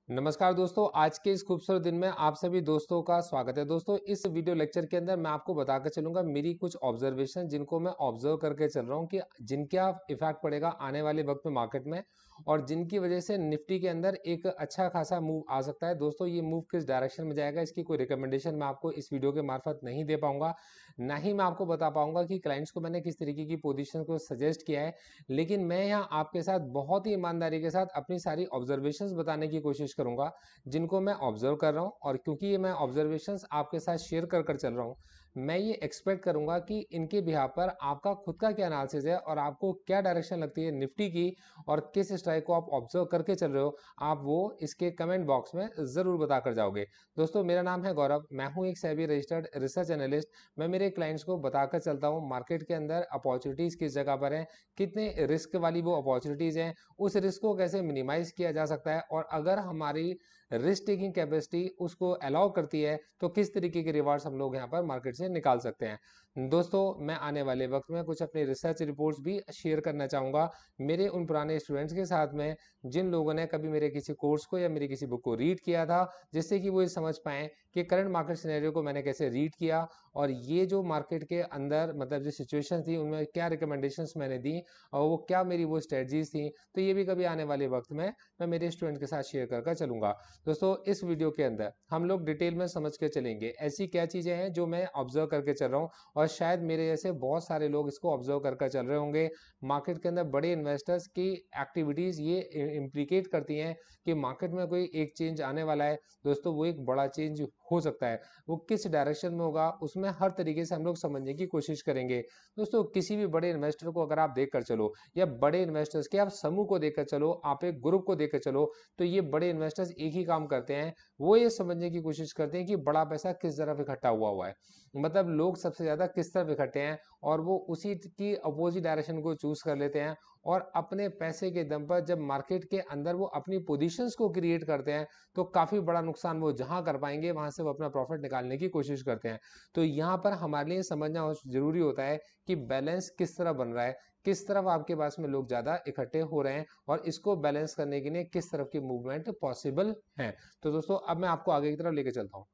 नमस्कार दोस्तों, आज के इस खूबसूरत दिन में आप सभी दोस्तों का स्वागत है। दोस्तों, इस वीडियो लेक्चर के अंदर मैं आपको बताकर चलूंगा मेरी कुछ ऑब्जर्वेशन जिनको मैं ऑब्जर्व करके चल रहा हूं कि जिनका इफेक्ट पड़ेगा आने वाले वक्त में मार्केट में और जिनकी वजह से निफ्टी के अंदर एक अच्छा खासा मूव आ सकता है। दोस्तों, ये मूव किस डायरेक्शन में जाएगा इसकी कोई रिकमेंडेशन मैं आपको इस वीडियो के मार्फत नहीं दे पाऊंगा, ना ही मैं आपको बता पाऊंगा कि क्लाइंट्स को मैंने किस तरीके की पोजिशन को सजेस्ट किया है। लेकिन मैं यहाँ आपके साथ बहुत ही ईमानदारी के साथ अपनी सारी ऑब्जर्वेशंस बताने की कोशिश करूंगा जिनको मैं ऑब्जर्व कर रहा हूं। और क्योंकि ये मैं ऑब्जर्वेशंस आपके साथ शेयर कर कर चल रहा हूं, मैं ये एक्सपेक्ट करूंगा कि इनके बिहाफ पर आपका खुद का क्या एनालिसिस है और आपको क्या डायरेक्शन लगती है निफ्टी की और किस स्ट्राइक को आप ऑब्जर्व करके चल रहे हो, आप वो इसके कमेंट बॉक्स में जरूर बताकर जाओगे। दोस्तों, मेरा नाम है गौरव, मैं हूं एक सेबी रजिस्टर्ड रिसर्च एनालिस्ट। मैं मेरे क्लाइंट्स को बताकर चलता हूं मार्केट के अंदर अपॉर्चुनिटीज किस जगह पर है, कितने रिस्क वाली वो अपॉर्चुनिटीज हैं, उस रिस्क को कैसे मिनिमाइज किया जा सकता है और अगर हमारी रिस्क टेकिंग कैपेसिटी उसको अलाउ करती है तो किस तरीके के रिवार्ड्स हम लोग यहाँ पर मार्केट से निकाल सकते हैं। दोस्तों, मैं आने वाले वक्त में कुछ अपनी रिसर्च रिपोर्ट्स भी शेयर करना चाहूँगा मेरे उन पुराने स्टूडेंट्स के साथ में जिन लोगों ने कभी मेरे किसी कोर्स को या मेरी किसी बुक को रीड किया था, जिससे कि वो ये समझ पाएँ कि करंट मार्केट सिनेरियो को मैंने कैसे रीड किया और ये जो मार्केट के अंदर मतलब जो सिचुएशन थी उनमें क्या रिकमेंडेशंस मैंने दी और वो क्या मेरी वो स्ट्रेटजीज थी। तो ये भी कभी आने वाले वक्त में मैं मेरे स्टूडेंट के साथ शेयर कर चलूंगा। दोस्तों, इस वीडियो के अंदर हम लोग डिटेल में समझ के चलेंगे ऐसी क्या चीजें हैं जो मैं ऑब्जर्व करके चल रहा हूँ और शायद मेरे जैसे बहुत सारे लोग इसको ऑब्जर्व करके चल रहे होंगे। मार्केट के अंदर बड़े इन्वेस्टर्स की एक्टिविटीज ये इम्प्लीकेट करती हैं कि मार्केट में कोई एक चेंज आने वाला है। दोस्तों, वो एक बड़ा चेंज हो सकता है, वो किस डायरेक्शन में होगा उसमें हर तरीके से हम लोग समझने की कोशिश करेंगे। दोस्तों, किसी भी बड़े इन्वेस्टर को अगर आप देख कर चलो या बड़े इन्वेस्टर्स के आप समूह को देखकर चलो, आप एक ग्रुप को देखकर चलो, तो ये बड़े इन्वेस्टर्स एक ही काम करते हैं, वो ये समझने की कोशिश करते हैं कि बड़ा पैसा किस तरफ इकट्ठा हुआ है, मतलब लोग सबसे ज्यादा किस तरफ इकट्ठे हैं और वो उसी की अपोजिट डायरेक्शन को चूज कर लेते हैं और अपने पैसे के दम पर जब मार्केट के अंदर वो अपनी पोजीशंस को क्रिएट करते हैं तो काफी बड़ा नुकसान वो जहां कर पाएंगे वहां से वो अपना प्रॉफिट निकालने की कोशिश करते हैं। तो यहाँ पर हमारे लिए समझना जरूरी होता है कि बैलेंस किस तरह बन रहा है, किस तरफ आपके पास में लोग ज्यादा इकट्ठे हो रहे हैं और इसको बैलेंस करने के लिए किस तरफ की मूवमेंट पॉसिबल है। तो दोस्तों, अब मैं आपको आगे की तरफ लेके चलता हूँ।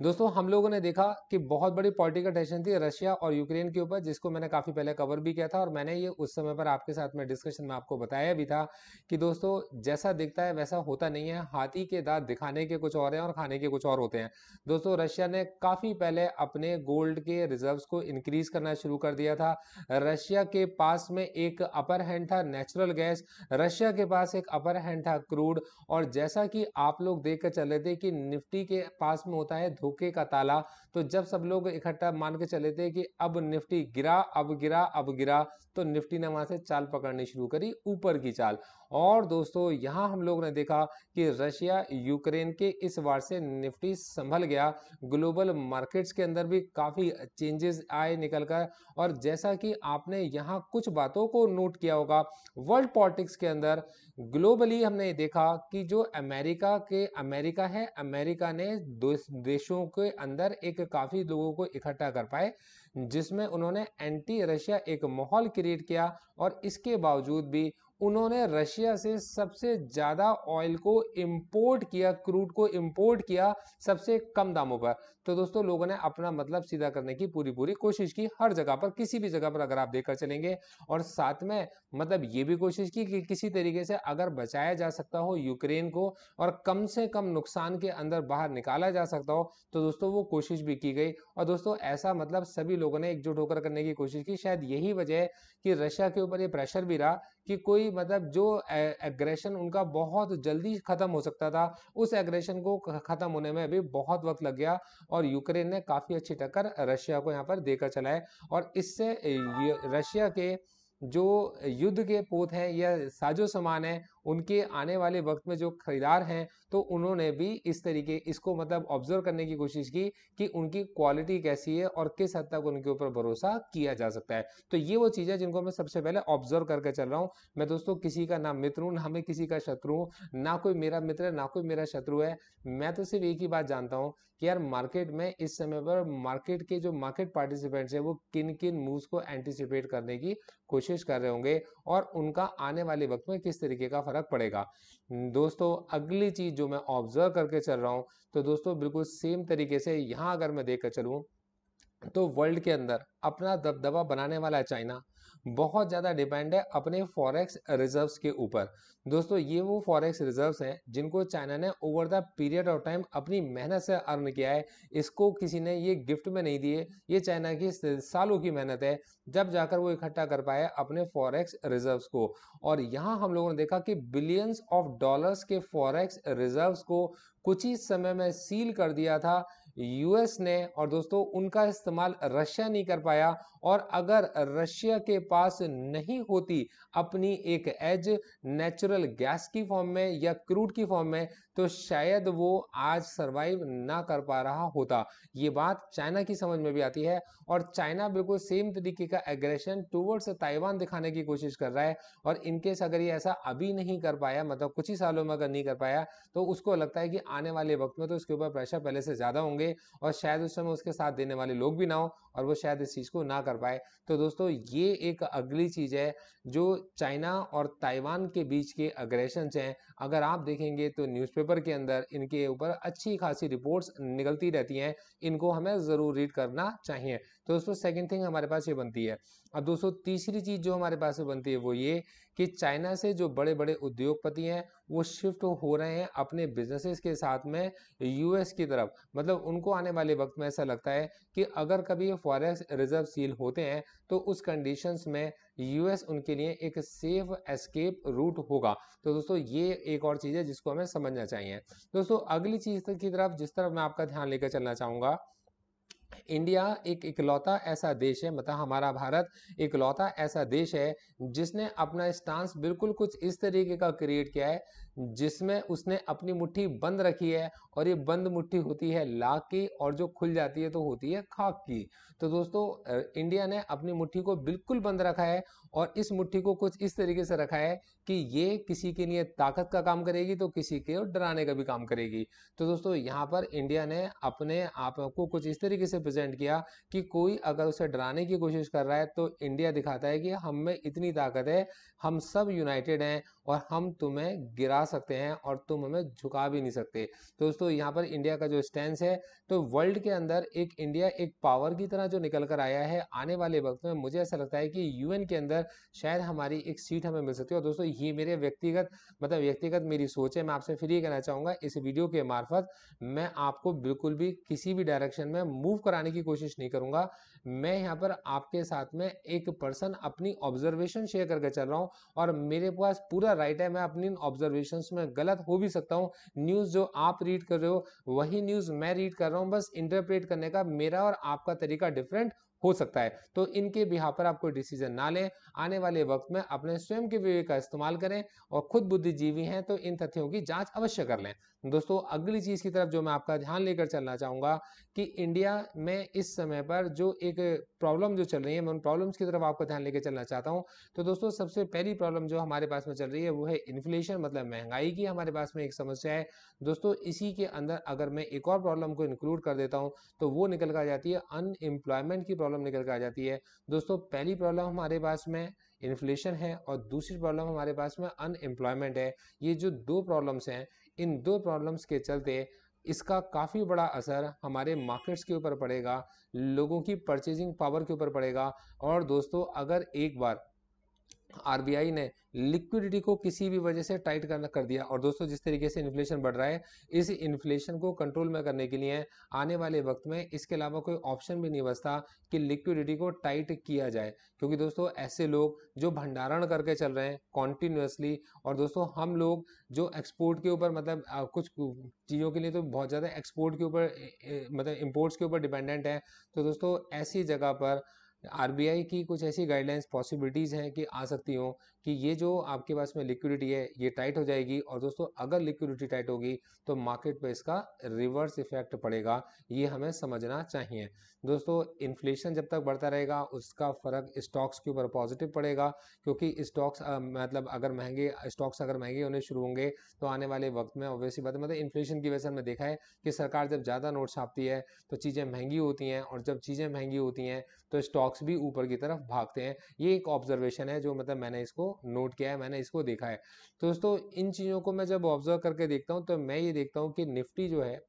दोस्तों, हम लोगों ने देखा कि बहुत बड़ी पॉलिटिकल टेंशन थी रशिया और यूक्रेन के ऊपर, जिसको मैंने काफी पहले कवर भी किया था और मैंने ये उस समय पर आपके साथ में डिस्कशन में आपको बताया भी था कि दोस्तों जैसा दिखता है वैसा होता नहीं है, हाथी के दांत दिखाने के कुछ और हैं और खाने के कुछ और होते हैं। दोस्तों, रशिया ने काफी पहले अपने गोल्ड के रिजर्व्स को इंक्रीज करना शुरू कर दिया था। रशिया के पास में एक अपर हैंड था नेचुरल गैस, रशिया के पास एक अपर हैंड था क्रूड। और जैसा कि आप लोग देख कर चल रहे थे कि निफ्टी के पास में होता है धोखे का ताला, तो जब सब लोग इकट्ठा मान के चले थे कि अब निफ्टी गिरा, अब गिरा, अब गिरा, तो निफ्टी ने वहां से चाल पकड़नी शुरू करी, ऊपर की चाल। और दोस्तों, यहां हम लोग ने देखा कि रशिया यूक्रेन के इस वार से निफ्टी संभल गया, ग्लोबल मार्केट्स के अंदर भी काफी चेंजेस आए निकलकर। और जैसा कि आपने यहां कुछ बातों को नोट किया होगा, वर्ल्ड पॉलिटिक्स के अंदर ग्लोबली हमने देखा कि जो अमेरिका है, अमेरिका ने देशों के अंदर एक काफी लोगों को इकट्ठा कर पाए जिसमें उन्होंने एंटी रशिया एक माहौल क्रिएट किया और इसके बावजूद भी उन्होंने रशिया से सबसे ज्यादा ऑयल को इंपोर्ट किया, क्रूड को इंपोर्ट किया सबसे कम दामों पर। तो दोस्तों, लोगों ने अपना मतलब सीधा करने की पूरी पूरी कोशिश की हर जगह पर, किसी भी जगह पर अगर आप देखकर चलेंगे। और साथ में मतलब ये भी कोशिश की कि किसी तरीके से अगर बचाया जा सकता हो यूक्रेन को और कम से कम नुकसान के अंदर बाहर निकाला जा सकता हो, तो दोस्तों वो कोशिश भी की गई। और दोस्तों, ऐसा मतलब सभी लोगों ने एकजुट होकर करने की कोशिश की। शायद यही वजह है कि रशिया के ऊपर ये प्रेशर भी रहा कि कोई मतलब जो एग्रेशन उनका बहुत जल्दी खत्म हो सकता था, उस एग्रेशन को खत्म होने में भी बहुत वक्त लग गया और यूक्रेन ने काफी अच्छी टक्कर रशिया को यहाँ पर देकर चला है। और इससे रशिया के जो युद्ध के पोत हैं या साजो सामान है, उनके आने वाले वक्त में जो खरीदार हैं, तो उन्होंने भी इस तरीके इसको मतलब ऑब्जर्व करने की कोशिश की कि उनकी क्वालिटी कैसी है और किस हद तक उनके ऊपर भरोसा किया जा सकता है। तो ये वो चीजें जिनको मैं सबसे पहले ऑब्जर्व करके चल रहा हूँ। मैं दोस्तों किसी का ना मित्र हूँ, ना मैं किसी का शत्रु हूँ, ना कोई मेरा मित्र है ना कोई मेरा शत्रु है। मैं तो सिर्फ एक ही बात जानता हूँ कि यार मार्केट में इस समय पर मार्केट के जो मार्केट पार्टिसिपेंट्स है वो किन किन मूव्स को एंटिसिपेट करने की कोशिश कर रहे होंगे और उनका आने वाले वक्त में किस तरीके का फर्क पड़ेगा। दोस्तों अगली चीज जो मैं ऑब्जर्व करके चल रहा हूँ, तो दोस्तों बिल्कुल सेम तरीके से यहाँ अगर मैं देखकर चलूँ तो वर्ल्ड के अंदर अपना दबदबा बनाने वाला चाइना बहुत ज़्यादा डिपेंड है अपने फॉरेक्स रिजर्व्स के ऊपर। दोस्तों ये वो फॉरेक्स रिजर्व्स हैं जिनको चाइना ने over the period of time अपनी मेहनत से अर्न किया है। इसको किसी ने ये गिफ्ट में नहीं दिए, ये चाइना की सालों की मेहनत है, जब जाकर वो इकट्ठा कर पाए अपने फॉरेक्स रिजर्व्स को। और यहाँ हम लोगों ने देखा कि बिलियंस ऑफ डॉलर्स के फॉरेक्स रिजर्व्स को कुछ ही समय में सील कर दिया था यूएस ने। और दोस्तों उनका इस्तेमाल रशिया नहीं कर पाया, और अगर रशिया के पास नहीं होती अपनी एक एज नेचुरल गैस की फॉर्म में या क्रूड की फॉर्म में, तो शायद वो आज सरवाइव ना कर पा रहा होता। ये बात चाइना की समझ में भी आती है, और चाइना बिल्कुल सेम तरीके का एग्रेशन टुवर्ड्स ताइवान दिखाने की कोशिश कर रहा है। और इनकेस अगर ये ऐसा अभी नहीं कर पाया, मतलब कुछ ही सालों में अगर नहीं कर पाया, तो उसको लगता है कि आने वाले वक्त में तो उसके ऊपर प्रेशर पहले से ज्यादा होंगे, और शायद उस समय उसके साथ देने वाले लोग भी ना हो, और वो शायद इस चीज को ना कर पाए। तो दोस्तों ये एक अगली चीज है जो चाइना और ताइवान के बीच के अग्रेशन हैं। अगर आप देखेंगे तो न्यूज़पेपर के अंदर इनके ऊपर अच्छी खासी रिपोर्ट्स निकलती रहती हैं, इनको हमें जरूर रीड करना चाहिए। तो दोस्तों सेकंड थिंग हमारे पास ये बनती है। अब दोस्तों तीसरी चीज जो हमारे पास बनती है वो ये कि चाइना से जो बड़े बड़े उद्योगपति हैं वो शिफ्ट हो रहे हैं अपने बिजनेसेस के साथ में यूएस की तरफ। मतलब उनको आने वाले वक्त में ऐसा लगता है कि अगर कभी ये फॉरेक्स रिजर्व सील होते हैं, तो उस कंडीशंस में यूएस उनके लिए एक सेफ एस्केप रूट होगा। तो दोस्तों ये एक और चीज है जिसको हमें समझना चाहिए। दोस्तों अगली चीज की तरफ जिस तरफ मैं आपका ध्यान लेकर चलना चाहूंगा, इंडिया एक इकलौता ऐसा देश है, मतलब हमारा भारत इकलौता ऐसा देश है जिसने अपना स्टांस बिल्कुल कुछ इस तरीके का क्रिएट किया है जिसमें उसने अपनी मुट्ठी बंद रखी है, और ये बंद मुट्ठी होती है लाख की, और जो खुल जाती है तो होती है खाक की। तो दोस्तों इंडिया ने अपनी मुट्ठी को बिल्कुल बंद रखा है, और इस मुट्ठी को कुछ इस तरीके से रखा है कि ये किसी के लिए ताकत का काम करेगी तो किसी के डराने का भी काम करेगी। तो दोस्तों यहाँ पर इंडिया ने अपने आप को कुछ इस तरीके से प्रेजेंट किया कि कोई अगर उसे डराने की कोशिश कर रहा है तो इंडिया दिखाता है कि हम में इतनी ताकत है, हम सब यूनाइटेड हैं, और हम तुम्हें गिरा सकते हैं और तुम हमें झुका भी नहीं सकते। तो दोस्तों यहाँ पर इंडिया का जो स्टैंड है, तो वर्ल्ड के अंदर एक इंडिया एक पावर की तरह जो निकल कर आया है, आने वाले वक्त में मुझे ऐसा लगता है कि यूएन के अंदर शायद हमारी एक सीट हमें मिल सकती है। और दोस्तों ये मेरे व्यक्तिगत मेरी सोच है। मैं आपसे फिर ये कहना चाहूंगा इस वीडियो के मार्फत मैं आपको बिल्कुल भी किसी भी डायरेक्शन में मूव कराने की कोशिश नहीं करूंगा। मैं यहाँ पर आपके साथ में एक पर्सन अपनी ऑब्जर्वेशन शेयर करके चल रहा हूँ, और मेरे पास पूरा राइट है, मैं अपनी ऑब्जर्वेशंस में गलत हो भी सकता हूँ। न्यूज़ जो आप रीड कर रहे हो वही न्यूज़ मैं रीड कर रहा हूँ, बस इंटरप्रेट करने का मेरा और आपका तरीका डिफरेंट हो सकता है। तो इनके बिहार पर आप कोई डिसीजन ना लें, आने वाले वक्त में अपने स्वयं के विवेक का इस्तेमाल करें, और खुद बुद्धिजीवी हैं तो इन तथ्यों की जांच अवश्य कर लें। दोस्तों अगली चीज की तरफ जो मैं आपका ध्यान लेकर चलना चाहूंगा कि इंडिया में इस समय पर जो एक प्रॉब्लम जो चल रही है, मैं उन प्रॉब्लम्स की तरफ आपका ध्यान लेकर चलना चाहता हूं। तो दोस्तों सबसे पहली प्रॉब्लम जो हमारे पास में चल रही है वो है इन्फ्लेशन, मतलब महंगाई की हमारे पास में एक समस्या है। दोस्तों इसी के अंदर अगर मैं एक और प्रॉब्लम को इंक्लूड कर देता हूं तो वो निकल कर आ जाती है अनएम्प्लॉयमेंट की प्रॉब्लम निकल कर आ जाती है। दोस्तों पहली प्रॉब्लम हमारे पास में इन्फ्लेशन है, और दूसरी प्रॉब्लम हमारे पास में अनएम्प्लॉयमेंट है। ये जो दो प्रॉब्लम्स हैं, इन दो प्रॉब्लम्स के चलते इसका काफ़ी बड़ा असर हमारे मार्केट्स के ऊपर पड़ेगा, लोगों की परचेजिंग पावर के ऊपर पड़ेगा। और दोस्तों अगर एक बार आरबीआई ने लिक्विडिटी को किसी भी वजह से टाइट करना कर दिया, और दोस्तों जिस तरीके से इन्फ्लेशन बढ़ रहा है, इस इन्फ्लेशन को कंट्रोल में करने के लिए आने वाले वक्त में इसके अलावा कोई ऑप्शन भी नहीं बचता कि लिक्विडिटी को टाइट किया जाए। क्योंकि दोस्तों ऐसे लोग जो भंडारण करके चल रहे हैं कॉन्टिन्यूसली, और दोस्तों हम लोग जो एक्सपोर्ट के ऊपर, मतलब कुछ चीज़ों के लिए तो बहुत ज़्यादा एक्सपोर्ट के ऊपर मतलब इम्पोर्ट्स के ऊपर डिपेंडेंट है। तो दोस्तों ऐसी जगह पर आरबीआई की कुछ ऐसी गाइडलाइंस पॉसिबिलिटीज हैं कि आ सकती हो कि ये जो आपके पास में लिक्विडिटी है ये टाइट हो जाएगी, और दोस्तों अगर लिक्विडिटी टाइट होगी तो मार्केट पे इसका रिवर्स इफेक्ट पड़ेगा, ये हमें समझना चाहिए। दोस्तों इन्फ्लेशन जब तक बढ़ता रहेगा उसका फर्क स्टॉक्स के ऊपर पॉजिटिव पड़ेगा, क्योंकि स्टॉक्स मतलब अगर महंगे होने शुरू होंगे तो आने वाले वक्त में ऑब्वियसली बात है, मतलब इन्फ्लेशन की वजह से हमने देखा है कि सरकार जब ज़्यादा नोट छापती है तो चीज़ें महंगी होती हैं, और जब चीज़ें महंगी होती हैं तो स्टॉक्स भी ऊपर की तरफ भागते हैं। ये एक ऑब्जर्वेशन है जो मतलब मैंने इसको नोट किया है, मैंने इसको देखा है। तो दोस्तों इन चीज़ों को मैं जब ऑब्जर्व करके देखता हूँ तो मैं ये देखता हूँ कि निफ्टी जो है,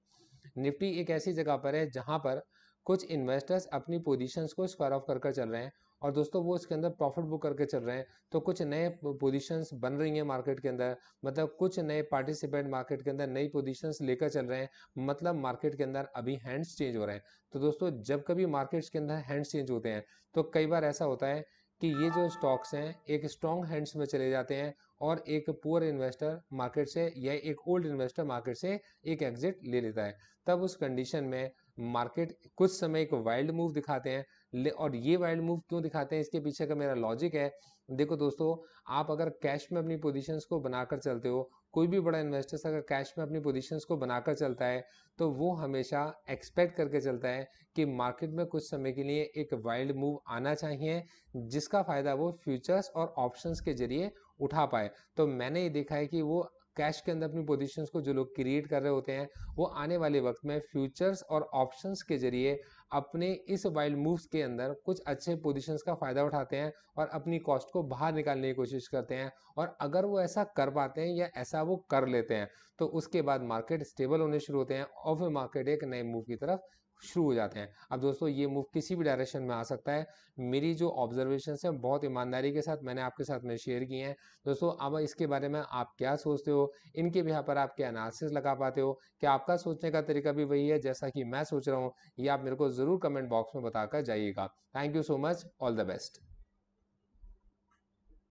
निफ्टी एक ऐसी जगह पर है जहां पर कुछ इन्वेस्टर्स अपनी पोजीशंस को स्क्वायर ऑफ कर चल रहे हैं और दोस्तों वो इसके अंदर प्रॉफिट बुक करके चल रहे हैं। तो कुछ नए पोजीशंस बन रही हैं मार्केट के अंदर, मतलब कुछ नए पार्टिसिपेंट मार्केट के अंदर नई पोजीशंस लेकर चल रहे हैं, मतलब मार्केट के अंदर अभी हैंड्स चेंज हो रहे हैं। तो दोस्तों जब कभी मार्केट्स के अंदर हैंड्स चेंज होते हैं तो कई बार ऐसा होता है कि ये जो स्टॉक्स हैं एक स्ट्रॉन्ग हैंड्स में चले जाते हैं और एक पुअर इन्वेस्टर मार्केट से या एक ओल्ड इन्वेस्टर मार्केट से एक एग्जिट ले लेता है। तब उस कंडीशन में मार्केट कुछ समय एक वाइल्ड मूव दिखाते हैं। और ये वाइल्ड मूव क्यों दिखाते हैं, इसके पीछे का मेरा लॉजिक है। देखो दोस्तों, आप अगर कैश में अपनी पोजीशंस को बनाकर चलते हो, कोई भी बड़ा इन्वेस्टर अगर कैश में अपनी पोजीशंस को बनाकर चलता है तो वो हमेशा एक्सपेक्ट करके चलता है कि मार्केट में कुछ समय के लिए एक वाइल्ड मूव आना चाहिए, जिसका फायदा वो फ्यूचर्स और ऑप्शंस के जरिए उठा पाए। तो मैंने ये देखा है कि वो कैश के अंदर अपनी पोजीशंस को जो लोग क्रिएट कर रहे होते हैं वो आने वाले वक्त में फ्यूचर्स और ऑप्शंस के जरिए अपने इस वाइल्ड मूव्स के अंदर कुछ अच्छे पोजीशंस का फायदा उठाते हैं और अपनी कॉस्ट को बाहर निकालने की कोशिश करते हैं। और अगर वो ऐसा कर पाते हैं या ऐसा वो कर लेते हैं तो उसके बाद मार्केट स्टेबल होने शुरू होते हैं और फिर मार्केट एक नए मूव की तरफ शुरू हो जाते हैं। अब दोस्तों ये मूव किसी भी डायरेक्शन में आ सकता है। मेरी जो ऑब्जर्वेशंस हैं बहुत ईमानदारी के साथ मैंने आपके साथ में शेयर किए हैं। दोस्तों अब इसके बारे में आप क्या सोचते हो, इनके भी यहाँ पर आप क्या एनालिसिस लगा पाते हो, क्या आपका सोचने का तरीका भी वही है जैसा कि मैं सोच रहा हूँ, ये आप मेरे को ज़रूर कमेंट बॉक्स में बताकर जाइएगा। Thank you so much, all the best.